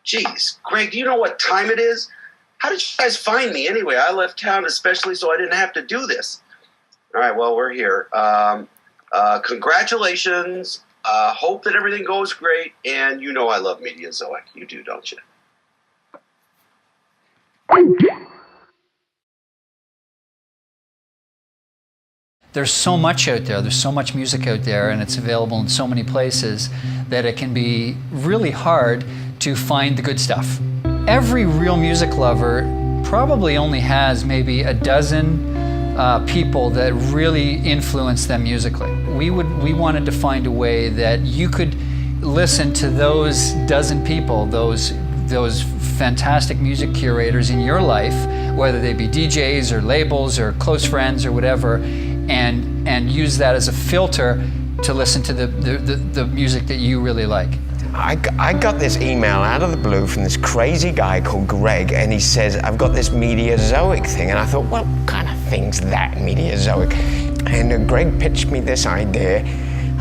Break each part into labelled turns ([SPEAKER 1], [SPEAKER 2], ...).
[SPEAKER 1] Geez, Greg, do you know what time it is? How did you guys find me anyway? I left town especially so I didn't have to do this. All right, well, we're here. Congratulations. Hope that everything goes great. And you know I love Mediazoic. You do, don't you?
[SPEAKER 2] There's so much out there, there's so much music out there, and it's available in so many places that it can be really hard to find the good stuff. Every real music lover probably only has maybe a dozen people that really influence them musically. We wanted to find a way that you could listen to those dozen people, those fantastic music curators in your life, whether they be DJs or labels or close friends or whatever, and use that as a filter to listen to the music that you really like.
[SPEAKER 3] I got this email out of the blue from this crazy guy called Greg, and he says, I've got this Mediazoic thing. And I thought, what kind of thing's that, Mediazoic? And Greg pitched me this idea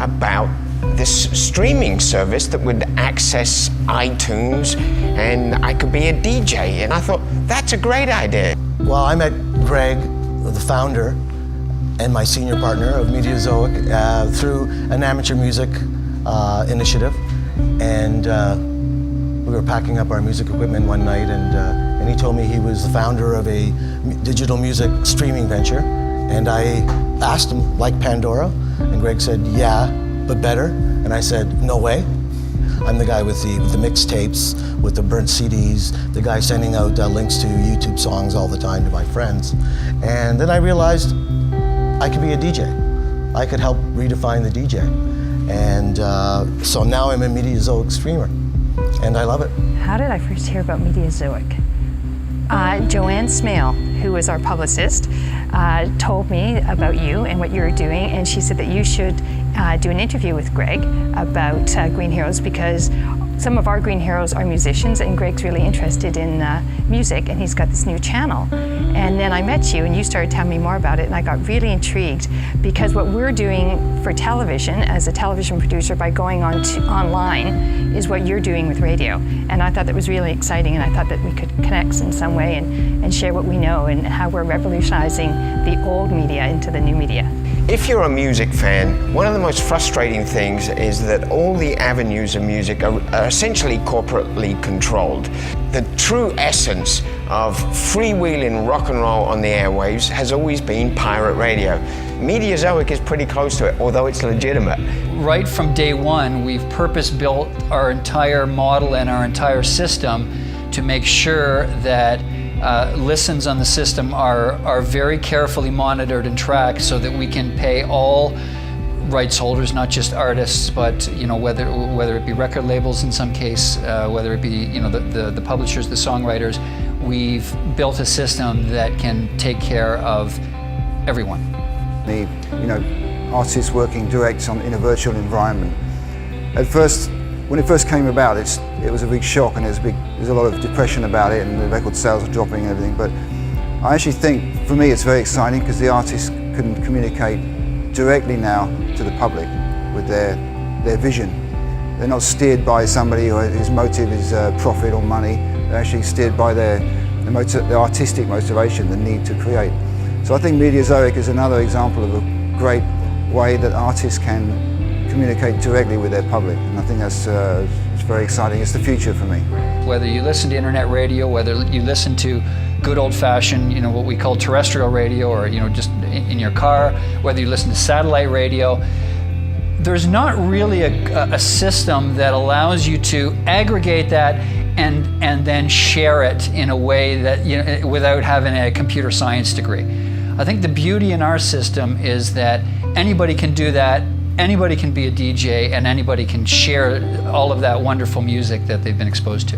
[SPEAKER 3] about this streaming service that would access iTunes, and I could be a DJ. And I thought, that's a great idea.
[SPEAKER 4] Well, I met Greg, the founder, and my senior partner of Mediazoic through an amateur music initiative. And we were packing up our music equipment one night, and he told me he was the founder of a digital music streaming venture. And I asked him, like Pandora? And Greg said, yeah, but better. And I said, no way. I'm the guy with the mixtapes, with the burnt CDs, the guy sending out links to YouTube songs all the time to my friends. And then I realized I could be a DJ. I could help redefine the DJ. And so now I'm a Mediazoic streamer, and I love it.
[SPEAKER 5] How did I first hear about Mediazoic? Joanne Smale, who was our publicist, told me about you and what you were doing, and she said that you should do an interview with Greg about Green Heroes, because some of our Green Heroes are musicians, and Greg's really interested in music, and he's got this new channel. And then I met you, and you started telling me more about it, and I got really intrigued, because what we're doing for television, as a television producer, by going online, is what you're doing with radio. And I thought that was really exciting, and I thought that we could connect in some way and share what we know and how we're revolutionizing the old media into the new media.
[SPEAKER 3] If you're a music fan, one of the most frustrating things is that all the avenues of music are essentially corporately controlled. The true essence of freewheeling rock and roll on the airwaves has always been pirate radio. Mediazoic is pretty close to it, although it's legitimate.
[SPEAKER 2] Right from day one, we've purpose-built our entire model and our entire system to make sure that listens on the system are very carefully monitored and tracked, so that we can pay all rights holders, not just artists, but whether it be record labels in some case, whether it be the publishers, the songwriters. We've built a system that can take care of everyone.
[SPEAKER 6] The artists working direct in a virtual environment. At first, when it first came about, it was a big shock, and there's a lot of depression about it, and the record sales are dropping and everything. But I actually think, for me, it's very exciting, because the artists can communicate directly now to the public with their vision. They're not steered by somebody whose motive is profit or money. They're actually steered by their artistic motivation, the need to create. So I think Mediazoic is another example of a great way that artists can communicate directly with their public, and I think that's it's very exciting. It's the future for me.
[SPEAKER 2] Whether you listen to internet radio, whether you listen to good old-fashioned, what we call terrestrial radio, or just in your car, whether you listen to satellite radio, there's not really a system that allows you to aggregate that and then share it in a way that without having a computer science degree. I think the beauty in our system is that anybody can do that. Anybody can be a DJ, and anybody can share all of that wonderful music that they've been exposed to.